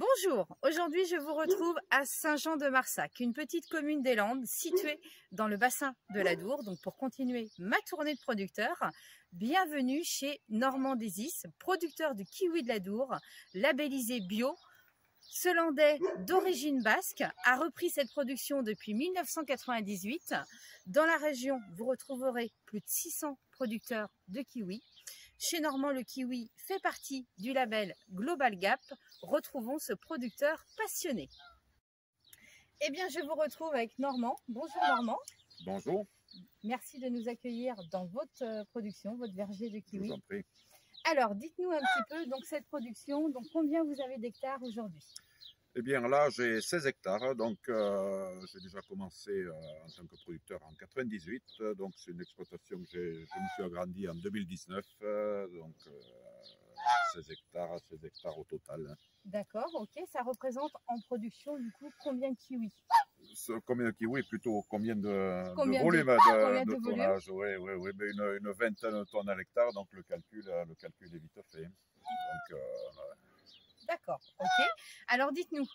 Bonjour, aujourd'hui je vous retrouve à Saint-Jean-de-Marsac, une petite commune des Landes située dans le bassin de l'Adour. Donc pour continuer ma tournée de producteur, bienvenue chez Normandésis, producteur de kiwi de l'Adour, labellisé bio. Ce Landais d'origine basque a repris cette production depuis 1998. Dans la région, vous retrouverez plus de 600 producteurs de kiwi. Chez Normand, le kiwi fait partie du label Global Gap. Retrouvons ce producteur passionné. Eh bien, je vous retrouve avec Normand. Bonjour Normand. Bonjour. Merci de nous accueillir dans votre production, votre verger de kiwi. Je vous en prie. Alors, dites-nous un petit peu, donc cette production, donc combien vous avez d'hectares aujourd'hui? Eh bien là, j'ai 16 hectares, donc j'ai déjà commencé en tant que producteur en 98, donc c'est une exploitation que je me suis agrandi en 2019, donc 16 hectares au total. Hein. D'accord, ok, ça représente en production du coup combien de kiwis? Combien de kiwis, plutôt combien de volume de tonnage? Oui, mais une vingtaine de tonnes à l'hectare, donc le calcul est vite fait. Donc, d'accord, ok. Alors dites-nous,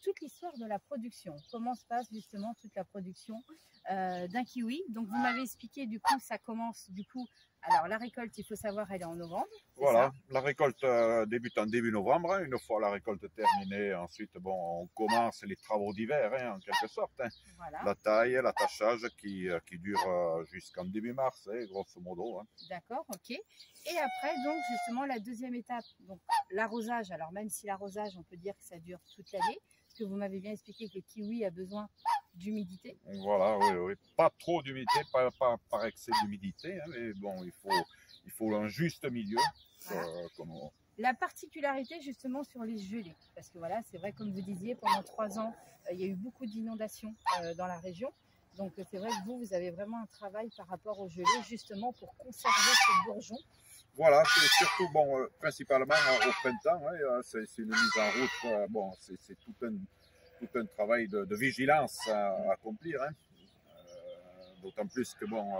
toute l'histoire de la production, comment se passe justement toute la production d'un kiwi? Donc vous m'avez expliqué, du coup, ça commence, du coup, alors la récolte, il faut savoir, elle est en novembre. Voilà, la récolte débute en début novembre. Hein. Une fois la récolte terminée, ensuite, bon, on commence les travaux d'hiver, hein, en quelque sorte. Hein. Voilà. La taille, l'attachage qui dure jusqu'en début mars, hein, grosso modo. Hein. D'accord, ok. Et après, donc, justement, la deuxième étape, donc l'arrosage. Alors, même si l'arrosage, on peut dire que ça dure toute l'année, parce que vous m'avez bien expliqué que le kiwi a besoin d'humidité. Voilà, oui. Pas trop d'humidité, pas par excès d'humidité, hein, mais bon, il faut un juste milieu. Voilà. La particularité justement sur les gelées, parce que voilà, c'est vrai, comme vous disiez, pendant 3 ans, il y a eu beaucoup d'inondations dans la région. Donc c'est vrai que vous avez vraiment un travail par rapport aux gelées, justement pour conserver ce bourgeon. Voilà, c'est surtout, bon, principalement au printemps, hein, c'est une mise en route, bon, c'est tout un travail de vigilance à accomplir, hein. D'autant plus que, bon,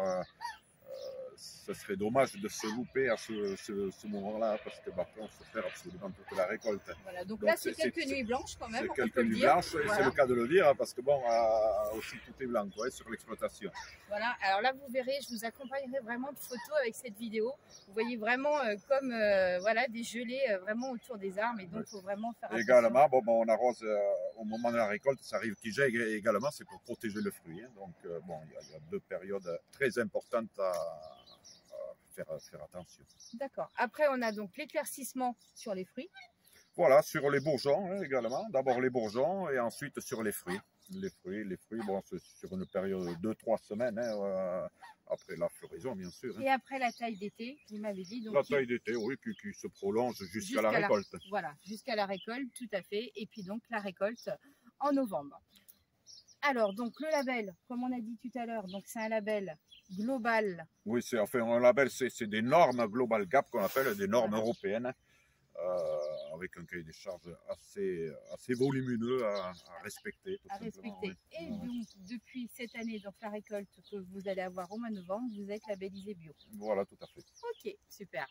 ce serait dommage de se louper à ce moment-là, parce que bah, on se faire absolument toute la récolte. Voilà, donc là, c'est quelques nuits blanches quand même. C'est quelques nuits blanches, et c'est le cas de le dire, parce que bon, aussi tout est blanc quoi, sur l'exploitation. Voilà, alors là, vous verrez, je vous accompagnerai vraiment de photos avec cette vidéo. Vous voyez vraiment comme voilà, des gelées vraiment autour des arbres, et donc il faut vraiment faire attention. Également, bon, on arrose au moment de la récolte, ça arrive qu'il gèle également, c'est pour protéger le fruit. Hein. Donc, bon, il y a 2 périodes très importantes à faire attention. D'accord. Après, on a donc l'éclaircissement sur les fruits. Voilà, sur les bourgeons hein, également. D'abord les bourgeons et ensuite sur les fruits. Les fruits, bon, c'est sur une période de 2-3 semaines, hein, après la floraison, bien sûr. Hein. Et après la taille d'été, vous m'avez dit. Donc la taille d'été, oui, qui se prolonge jusqu'à la récolte. Voilà, jusqu'à la récolte, tout à fait. Et puis donc la récolte en novembre. Alors, donc le label, comme on a dit tout à l'heure, donc c'est un label global. Oui, c'est enfin un label, c'est des normes Global Gap qu'on appelle des normes européennes, avec un cahier des charges assez volumineux à respecter. Oui. Et donc, depuis cette année, donc la récolte que vous allez avoir au mois de novembre, vous êtes labellisé bio. Voilà, tout à fait. Ok, super.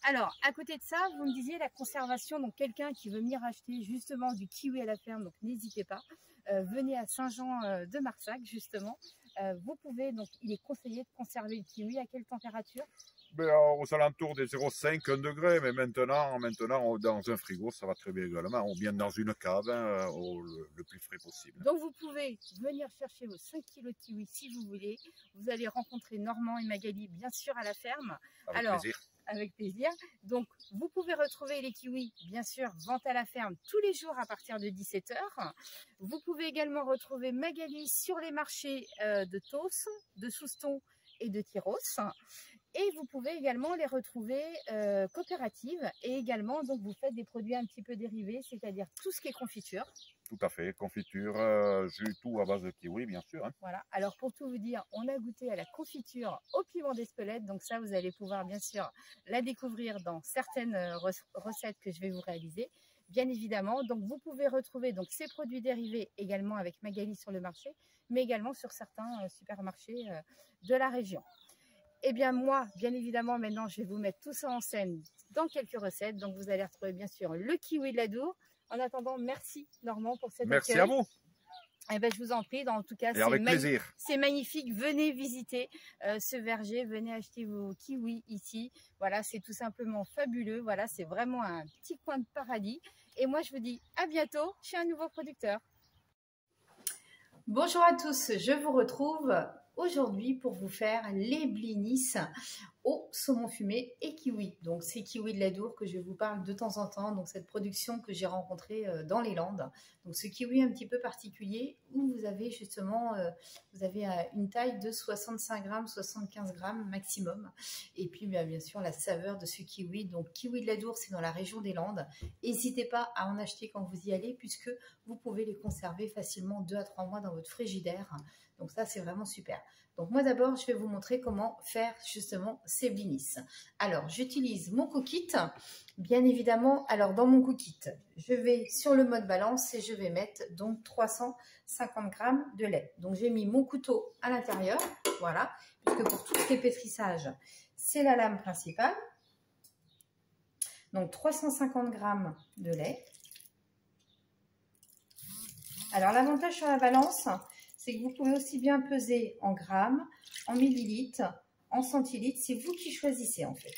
Alors, à côté de ça, vous me disiez la conservation, donc quelqu'un qui veut venir acheter justement du kiwi à la ferme, donc n'hésitez pas. Venez à Saint-Jean-de-Marsac, justement. Vous pouvez, donc il est conseillé de conserver le kiwi à quelle température? Ben, aux alentours des 0,5, 1 degré, mais maintenant, dans un frigo, ça va très bien également, ou bien dans une cave, hein, le plus frais possible. Donc vous pouvez venir chercher vos 5 kilos de kiwi si vous voulez. Vous allez rencontrer Normand et Magali, bien sûr, à la ferme. Avec plaisir. Avec plaisir. Donc, vous pouvez retrouver les kiwis, bien sûr, vente à la ferme tous les jours à partir de 17 h. Vous pouvez également retrouver Magali sur les marchés de Tos, de Souston et de Tyros. Et vous pouvez également les retrouver coopératives. Et également, donc, vous faites des produits un petit peu dérivés, c'est-à-dire tout ce qui est confiture. Tout à fait, confiture, jus, tout à base de kiwi, bien sûr. Hein. Voilà, alors pour tout vous dire, on a goûté à la confiture au piment d'Espelette, donc ça, vous allez pouvoir bien sûr la découvrir dans certaines recettes que je vais vous réaliser, bien évidemment. Donc vous pouvez retrouver donc ces produits dérivés également avec Magali sur le marché, mais également sur certains supermarchés de la région. Eh bien moi, bien évidemment, maintenant, je vais vous mettre tout ça en scène dans quelques recettes. Donc vous allez retrouver bien sûr le kiwi de l'Adour, En attendant, merci Normand pour cette Merci à vous. Eh ben, je vous en prie, en tout cas, c'est magnifique. Venez visiter ce verger, venez acheter vos kiwis ici. Voilà, c'est tout simplement fabuleux. Voilà, c'est vraiment un petit coin de paradis. Et moi, je vous dis à bientôt chez un nouveau producteur. Bonjour à tous, je vous retrouve aujourd'hui pour vous faire les blinis au saumon fumé et kiwi. Donc c'est Kiwi de l'Adour que je vous parle de temps en temps, donc cette production que j'ai rencontrée dans les Landes. Donc ce kiwi un petit peu particulier où vous avez justement une taille de 65 grammes, 75 grammes maximum. Et puis bien sûr la saveur de ce kiwi. Donc Kiwi de l'Adour, c'est dans la région des Landes. N'hésitez pas à en acheter quand vous y allez puisque vous pouvez les conserver facilement 2 à 3 mois dans votre frigidaire. Donc ça, c'est vraiment super. Donc moi d'abord, je vais vous montrer comment faire justement ces blinis. Alors, j'utilise mon cookit, bien évidemment. Alors, dans mon cookit, je vais sur le mode balance et je vais mettre donc 350 grammes de lait. Donc, j'ai mis mon couteau à l'intérieur, voilà, puisque pour tout ce qui est pétrissage, c'est la lame principale. Donc, 350 grammes de lait. Alors, l'avantage sur la balance, c'est que vous pouvez aussi bien peser en grammes, en millilitres, en centilitres. C'est vous qui choisissez en fait.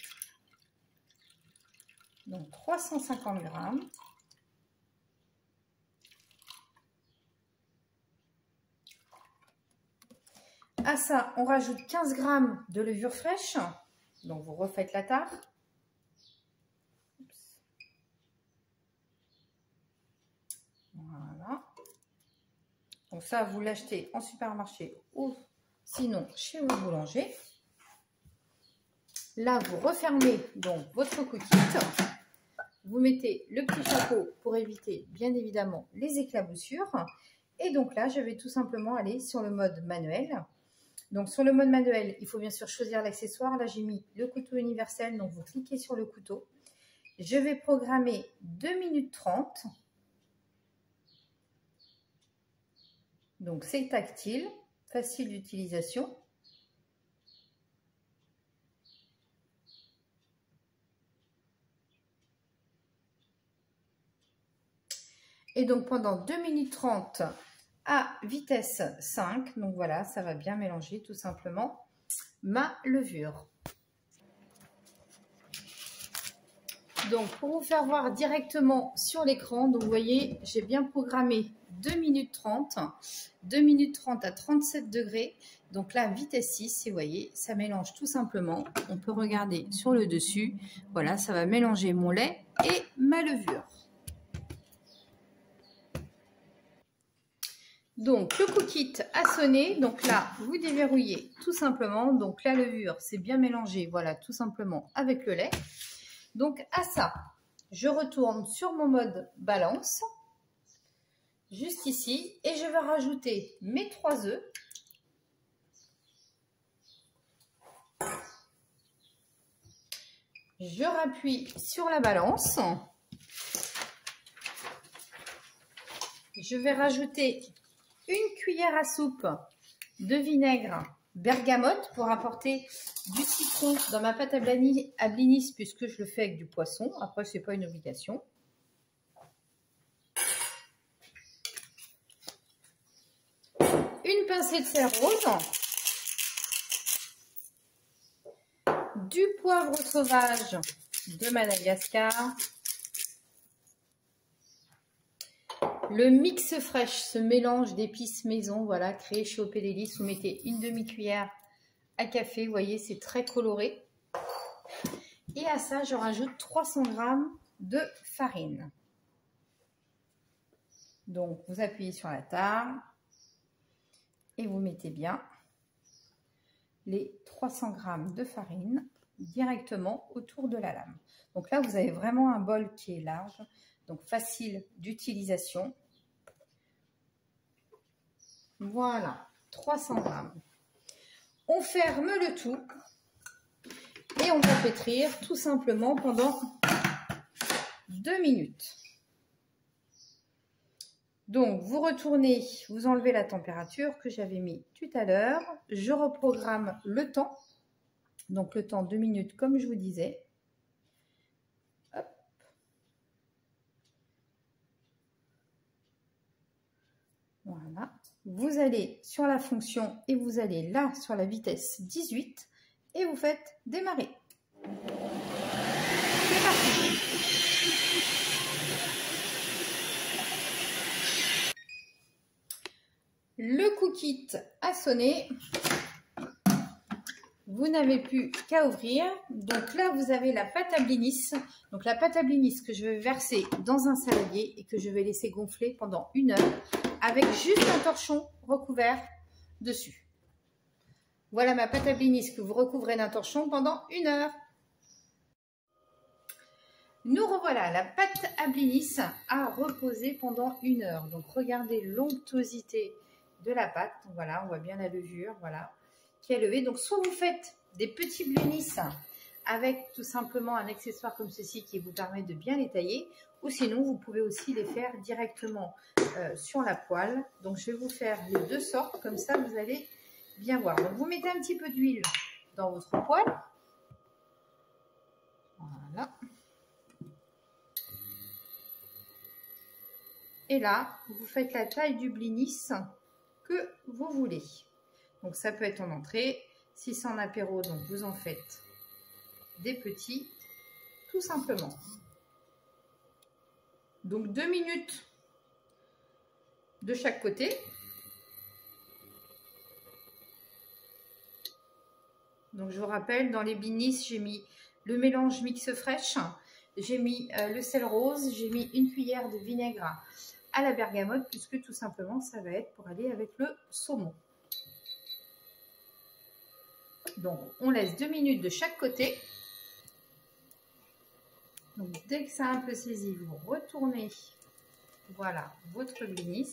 Donc 350 grammes. À ça, on rajoute 15 grammes de levure fraîche. Donc vous refaites la tare. Voilà. Donc ça, vous l'achetez en supermarché ou sinon chez vos boulangers. Là, vous refermez donc votre cookit. Vous mettez le petit chapeau pour éviter bien évidemment les éclaboussures. Et donc là, je vais tout simplement aller sur le mode manuel. Donc sur le mode manuel, il faut bien sûr choisir l'accessoire. Là, j'ai mis le couteau universel. Donc vous cliquez sur le couteau. Je vais programmer 2 minutes 30. Donc c'est tactile, facile d'utilisation. Et donc pendant 2 minutes 30 à vitesse 5, donc voilà, ça va bien mélanger tout simplement ma levure. Donc pour vous faire voir directement sur l'écran, donc vous voyez, j'ai bien programmé 2 minutes 30, 2 minutes 30 à 37 degrés. Donc là, vitesse 6, et vous voyez, ça mélange tout simplement. On peut regarder sur le dessus. Voilà, ça va mélanger mon lait et ma levure. Donc le cookit a sonné. Donc là, vous déverrouillez tout simplement. Donc la levure, c'est bien mélangé, voilà, tout simplement avec le lait. Donc à ça, je retourne sur mon mode balance, juste ici, et je vais rajouter mes 3 œufs. Je rappuie sur la balance. Je vais rajouter une cuillère à soupe de vinaigre bergamote pour apporter du citron dans ma pâte à blinis puisque je le fais avec du poisson. Après, ce n'est pas une obligation. Une pincée de sel rose. Du poivre sauvage de Madagascar. Le mix fraîche, ce mélange d'épices maison, voilà, créé chez Opélélis. Vous mettez une demi-cuillère à café, vous voyez, c'est très coloré. Et à ça, je rajoute 300 g de farine. Donc, vous appuyez sur la tare et vous mettez bien les 300 g de farine directement autour de la lame. Donc là, vous avez vraiment un bol qui est large. Donc, facile d'utilisation. Voilà, 300 g. On ferme le tout et on va pétrir tout simplement pendant 2 minutes. Donc, vous retournez, vous enlevez la température que j'avais mis tout à l'heure. Je reprogramme le temps. Donc, le temps 2 minutes comme je vous disais. Voilà. Vous allez sur la fonction et vous allez là sur la vitesse 18 et vous faites démarrer. C'est parti. Le cookit a sonné. Vous n'avez plus qu'à ouvrir. Donc là, vous avez la pâte à blinis. Donc la pâte à blinis que je vais verser dans un saladier et que je vais laisser gonfler pendant 1 heure avec juste un torchon recouvert dessus. Voilà ma pâte à blinis que vous recouvrez d'un torchon pendant 1 heure. Nous revoilà, la pâte à blinis a reposé pendant 1 heure. Donc regardez l'onctuosité de la pâte. Voilà, on voit bien la levure, voilà, qui est levée. Donc soit vous faites des petits blinis avec tout simplement un accessoire comme ceci qui vous permet de bien les tailler, ou sinon vous pouvez aussi les faire directement sur la poêle. Donc je vais vous faire les 2 sortes, comme ça vous allez bien voir. Donc vous mettez un petit peu d'huile dans votre poêle. Voilà. Et là, vous faites la taille du blinis que vous voulez. Donc ça peut être en entrée. Si c'est en apéro, donc vous en faites des petits, tout simplement. Donc 2 minutes de chaque côté. Donc je vous rappelle, dans les blinis, j'ai mis le mélange mix fraîche, j'ai mis le sel rose, j'ai mis 1 cuillère de vinaigre à la bergamote, puisque tout simplement ça va être pour aller avec le saumon. Donc on laisse 2 minutes de chaque côté. Donc dès que ça a un peu saisi, vous retournez, voilà, votre blinis.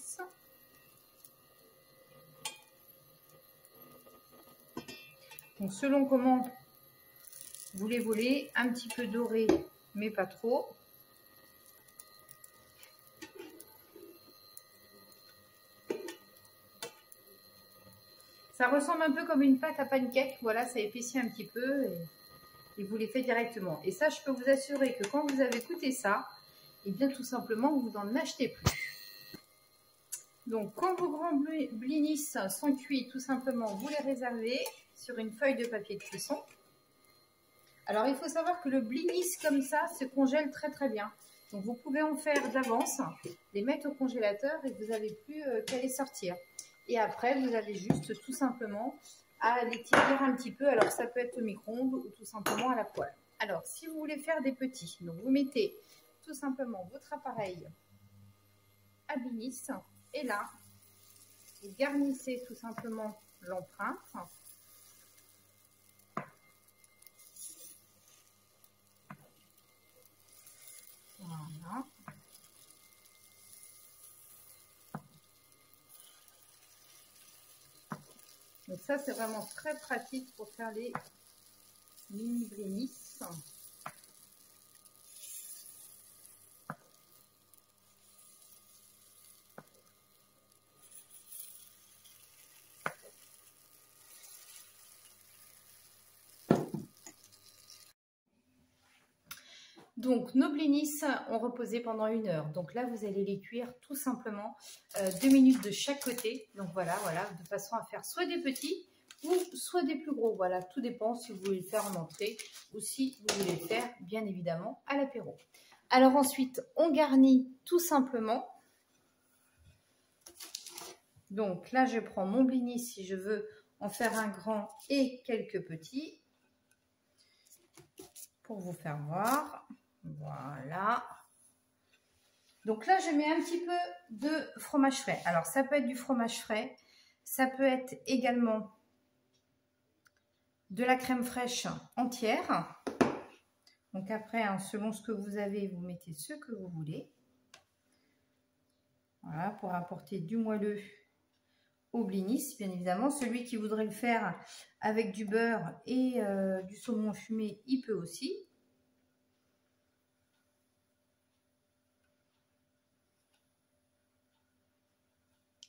Donc selon comment vous les voulez, un petit peu doré, mais pas trop. Ça ressemble un peu comme une pâte à pancake, voilà, ça épaissit un petit peu et vous les faites directement. Et ça, je peux vous assurer que quand vous avez goûté ça, et bien tout simplement, vous n'en achetez plus. Donc, quand vos grands blinis sont cuits, tout simplement, vous les réservez sur une feuille de papier de cuisson. Alors, il faut savoir que le blinis comme ça se congèle très très bien. Donc, vous pouvez en faire d'avance, les mettre au congélateur et vous n'avez plus qu'à les sortir. Et après, vous avez juste tout simplement à les tirer un petit peu. Alors, ça peut être au micro-ondes ou tout simplement à la poêle. Alors, si vous voulez faire des petits, donc vous mettez tout simplement votre appareil à blinis et là, vous garnissez tout simplement l'empreinte. Voilà. Donc ça, c'est vraiment très pratique pour faire les mini blinis. Donc, nos blinis ont reposé pendant 1 heure. Donc là, vous allez les cuire tout simplement 2 minutes de chaque côté. Donc voilà, de façon à faire soit des petits ou soit des plus gros. Voilà, tout dépend si vous voulez le faire en entrée ou si vous voulez le faire, bien évidemment, à l'apéro. Alors ensuite, on garnit tout simplement. Donc là, je prends mon blinis si je veux en faire un grand et quelques petits pour vous faire voir. Voilà. Donc là, je mets un petit peu de fromage frais. Alors, ça peut être du fromage frais. Ça peut être également de la crème fraîche entière. Donc après, hein, selon ce que vous avez, vous mettez ce que vous voulez. Voilà, pour apporter du moelleux au blinis, bien évidemment. Celui qui voudrait le faire avec du beurre et du saumon fumé, il peut aussi.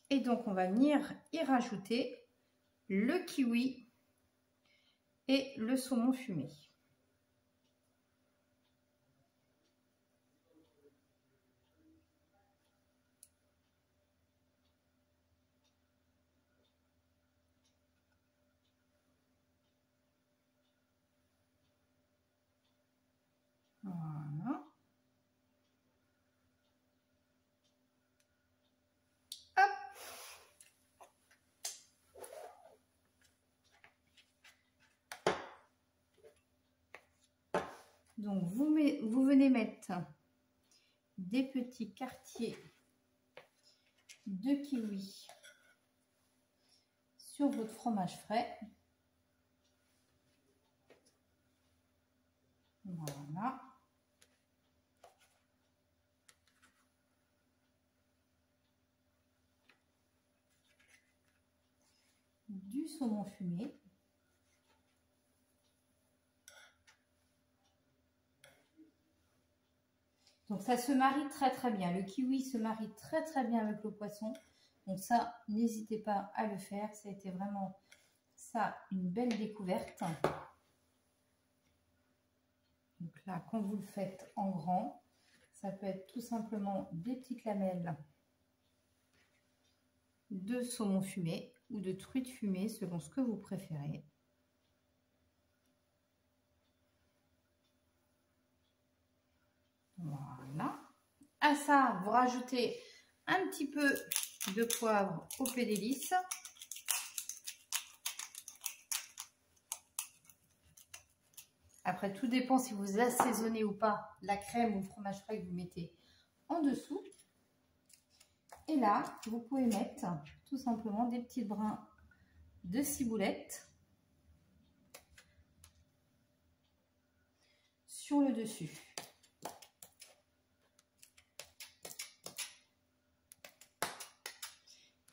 Et donc, on va venir y rajouter le kiwi et le saumon fumé. Voilà. Hop. Donc, vous venez mettre des petits quartiers de kiwi sur votre fromage frais. Voilà. Du saumon fumé. Donc ça se marie très très bien. Le kiwi se marie très très bien avec le poisson. Donc ça, n'hésitez pas à le faire. Ça a été vraiment ça, une belle découverte. Donc là, quand vous le faites en grand, ça peut être tout simplement des petites lamelles de saumon fumé ou de truite fumée selon ce que vous préférez. Voilà. À ça, vous rajoutez un petit peu de poivre au pédélice. Après, tout dépend si vous assaisonnez ou pas la crème ou le fromage frais que vous mettez en dessous. Et là, vous pouvez mettre tout simplement des petits brins de ciboulette sur le dessus.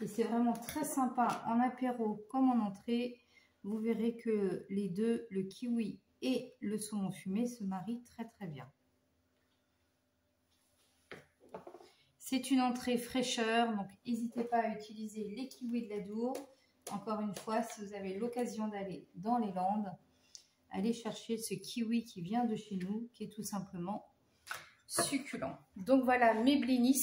Et c'est vraiment très sympa en apéro comme en entrée. Vous verrez que les deux, le kiwi et le saumon fumé, se marient très très bien. C'est une entrée fraîcheur, donc n'hésitez pas à utiliser les kiwis de l'Adour. Encore une fois, si vous avez l'occasion d'aller dans les Landes, allez chercher ce kiwi qui vient de chez nous, qui est tout simplement succulent. Donc voilà mes blinis.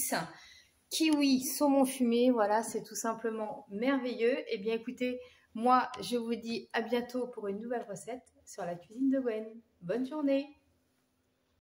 Kiwi, saumon fumé, voilà, c'est tout simplement merveilleux. Eh bien écoutez, moi je vous dis à bientôt pour une nouvelle recette sur la cuisine de Gwen. Bonne journée!